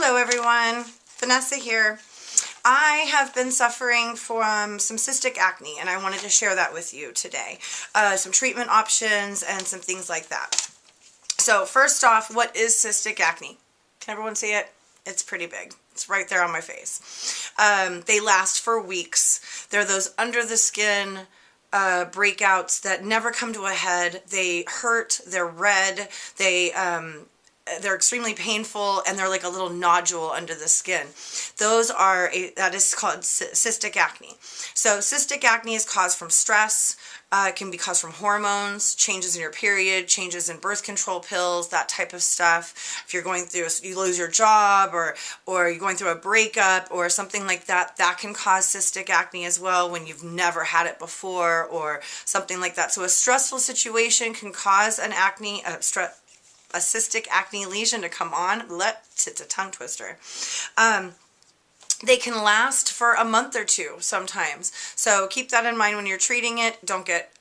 Hello everyone, Vanessa here. I have been suffering from some cystic acne and I wanted to share that with you today. Some treatment options and some things like that. So first off, what is cystic acne? Can everyone see it? It's pretty big. It's right there on my face. They last for weeks. They're those under the skin breakouts that never come to a head. They hurt, they're red, they're extremely painful, and they're like a little nodule under the skin. That is called cystic acne. So cystic acne is caused from stress. It can be caused from hormones, changes in your period, changes in birth control pills, that type of stuff. If you're going through, you lose your job, or you're going through a breakup or something like that, that can cause cystic acne as well when you've never had it before or something like that. So a stressful situation can cause a cystic acne lesion to come on. It's a tongue twister. They can last for a month or two sometimes. So keep that in mind when you're treating it. Don't get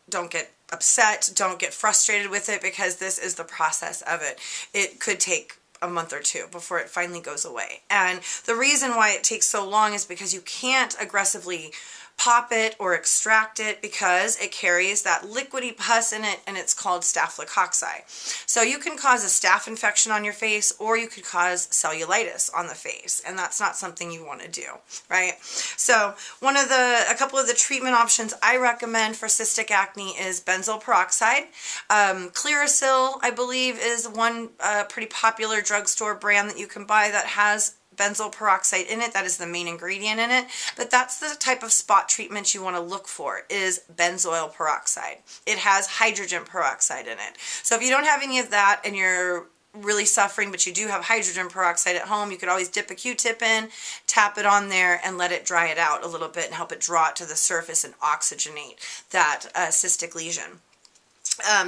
upset. Don't get frustrated with it, because this is the process of it. It could take a month or two before it finally goes away. And the reason why it takes so long is because you can't aggressively pop it or extract it, because it carries that liquidy pus in it, and it's called staphylococci. So you can cause a staph infection on your face, or you could cause cellulitis on the face, and that's not something you want to do, right? So a couple of the treatment options I recommend for cystic acne is benzoyl peroxide. Clearasil, I believe, is one pretty popular drugstore brand that you can buy that has benzoyl peroxide in it. That is the main ingredient in it, but that's the type of spot treatment you want to look for, is benzoyl peroxide. It has hydrogen peroxide in it. So if you don't have any of that and you're really suffering, but you do have hydrogen peroxide at home, you could always dip a Q-tip in, tap it on there, and let it dry it out a little bit and help it draw it to the surface and oxygenate that cystic lesion.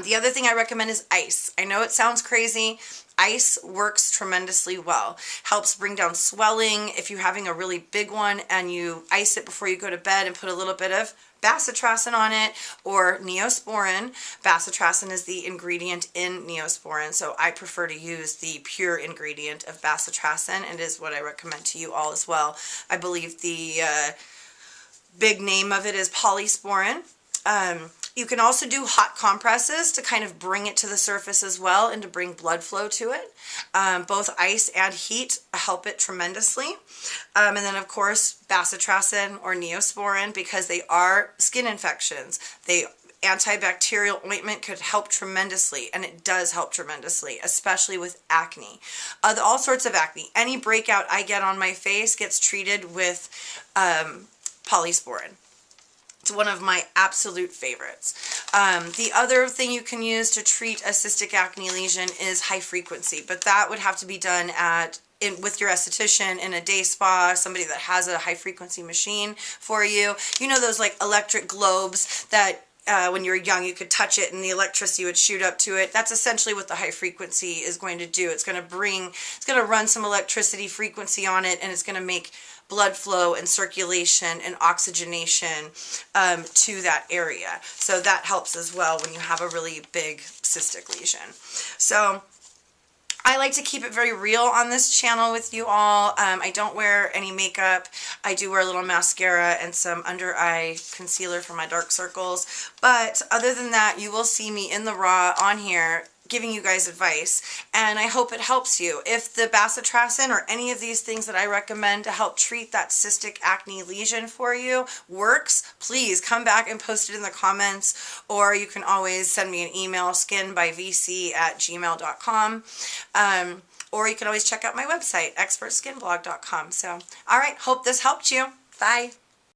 The other thing I recommend is ice. I know it sounds crazy. Ice works tremendously well. Helps bring down swelling. If you're having a really big one and you ice it before you go to bed and put a little bit of Bacitracin on it, or Neosporin. Bacitracin is the ingredient in Neosporin, so I prefer to use the pure ingredient of Bacitracin, and is what I recommend to you all as well. I believe the big name of it is polysporin. You can also do hot compresses to kind of bring it to the surface as well, and to bring blood flow to it. Both ice and heat help it tremendously. And then of course Bacitracin or Neosporin, because they are skin infections. Anti-bacterial ointment could help tremendously, and it does help tremendously, especially with acne. All sorts of acne. Any breakout I get on my face gets treated with polysporin. It's one of my absolute favorites. The other thing you can use to treat a cystic acne lesion is high frequency, but that would have to be done with your esthetician in a day spa, somebody that has a high frequency machine for you. You know those like electric globes that when you were young you could touch it and the electricity would shoot up to it? That's essentially what the high frequency is going to do. It's going to run some electricity frequency on it, and it's going to make blood flow and circulation and oxygenation to that area. So that helps as well when you have a really big cystic lesion. So I like to keep it very real on this channel with you all. I don't wear any makeup. I do wear a little mascara and some under eye concealer for my dark circles. But other than that, you will see me in the raw on here giving you guys advice, and I hope it helps you. If the Bacitracin or any of these things that I recommend to help treat that cystic acne lesion for you works, please come back and post it in the comments, or you can always send me an email, skinbyvc@gmail.com, or you can always check out my website, expertskinblog.com. So, alright, hope this helped you. Bye.